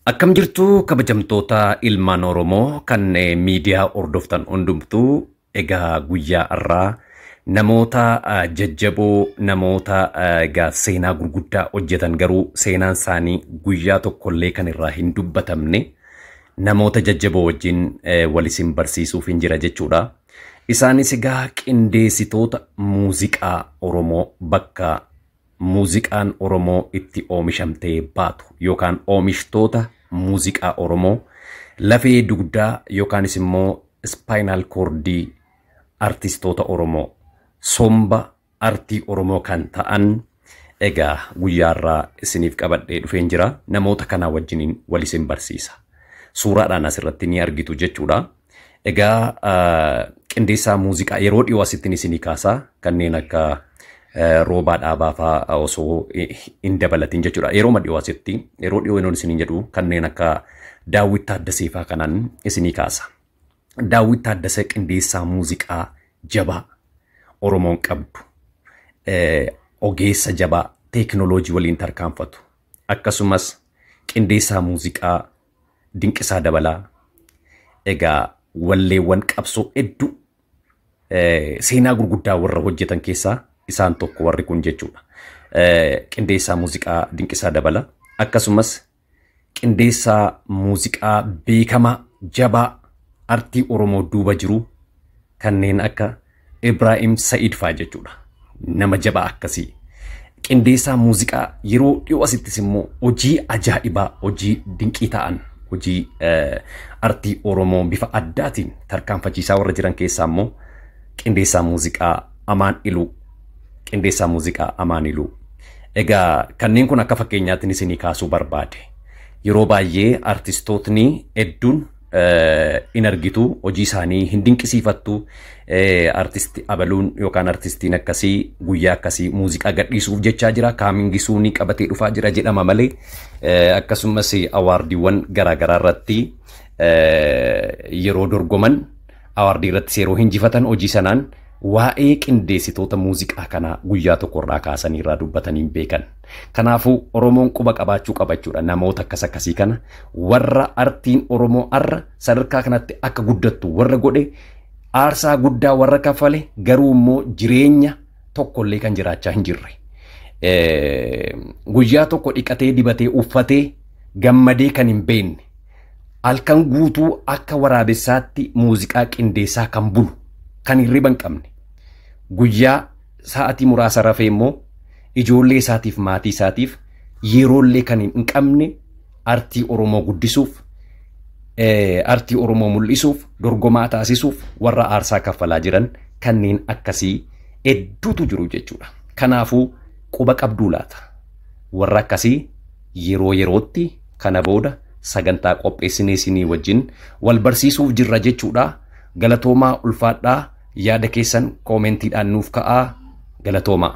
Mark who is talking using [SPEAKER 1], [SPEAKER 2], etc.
[SPEAKER 1] Akkam jirtu kabajamtoota ilmaan Oromoo kan miidiyaa hordoftan hundumtuu egaa guyyaa irraa namoota jajjaboo namoota egaa seenaa gurguddaa hojjetan garuu seenaan isaanii guyyaa tokkollee kan irraa hin dubbatamne namoota jajjaboo wajjin walisin barsiisuuf hin jira jechuudha. Isaanis egaa qindeessitoota muuziqaa Oromoo bakka muuziqaan Oromoo itti oomishamtee baatu yookaan oomishtoota muuziqaa Oromoo lafee dugdaa yookaanis immoo spinal cordii artistoota Oromoo somba artii Oromoo kan ta'an egaa guyyaarraa isiniif qabadhee dhufeen jira. Namoota kana wajjiniin walisin barsiisa. Suuraadhaan asirratti ni argitu jechuudha. Egaa qindeessaa muuziqaa yeroo dhiyoo asittiin isinii kaasaa kanneen akka roobaa dhaabaa osoo hin dabalatin jechuudha. Yeroo dhiyoo asitti yeroo dhiyoo inni isiniin jedhu kanneen akka Daawit Taaddasee faa kanan isinii kaasa. Daawit Taaddasee qindeessaa muuziqaa jabaa Oromoon qabdu. Ogeessa jabaa teekinooloojii waliin tarkaanfatu. Akkasumas qindeessaa muuziqaa Dinqisaa Dabalaa. Egaa walleewwan qabsoo hedduu seenaa gurguddaa warra hojjetan keessaa isaan tokko warri kun jechuudha. Qindeessaa muuziqaa Dinqisaa Dabalaa akkasumas qindeessaa muuziqaa beekamaa jabaa artii Oromoo duuba jiru kanneen akka Ibraahim Sa'iid faa jechuudha. Nama jabaa akkasii. Qindeessaa muuziqaa yeroo dhiyoo asittis immoo hojii ajaa'ibaa hojii dinqii ta'an hojii artii Oromoo bifa addaatiin tarkaanfachiisaa warra jiran keessaa immoo qindeessaa muuziqaa Amaan Iluu. Qindeessaa muuziqaa Amaan Iluu. Egaa kanneen kun akka fakkeenyaatti isinii kaasuu barbaade. Yeroo baay'ee artistootni hedduun in argitu hojii isaanii hin dinqisiifattu. Artisti abaluun yookaan artistiin akkasii guyyaa akkasii muuziqaa gadhiisuuf jechaa jira. Kaamingisuun qabatee dhufaa jira jedhama malee. Akkasumas awaardiiwwan garaagaraa irratti yeroo dorgoman awaardii irratti yeroo hinjifatan hojii sanaan waa'ee qindeessitoota muuziqaa kana guyyaa tokkorraa kaasanii irraa dubbatanii beekan. Kanaafuu Oromoon quba qabaachuu qabachuudha namoota akkasii kana warra artiin Oromoo arra sadarkaa kanatti akka guddattu warra godhe aarsaa guddaa warra kafale garuu immoo jireenya tokkollee kan jiraachaa hin jirre. Guyyaa tokko dhiqatee dibatee uffatee gammadee kan hin beekne halkan guutuu akka waraabessaatti muuziqaa qindeessaa kan bulu. Kan hirriba hin qabne guyyaa sa'aatii muraasa rafee immoo ijoollee isaatiif maatii isaatiif yeroollee kan hin qabne artii Oromoo guddisuuf artii Oromoo mul'isuuf dorgomaa taasisuuf warra aarsaa kaffalaa jiran kanneen akkasii hedduutu jiru jechuudha. Kanaafuu quba qabduu laata warra akkasii yeroo yerootti kana booda sagantaa qopheessinee isinii wajjin wal barsiisuuf jirra jechuudha. Galatoomaa ulfaadhaa. Yaada keessan koomentiidhaan nuuf ka'aa. Galatoomaa.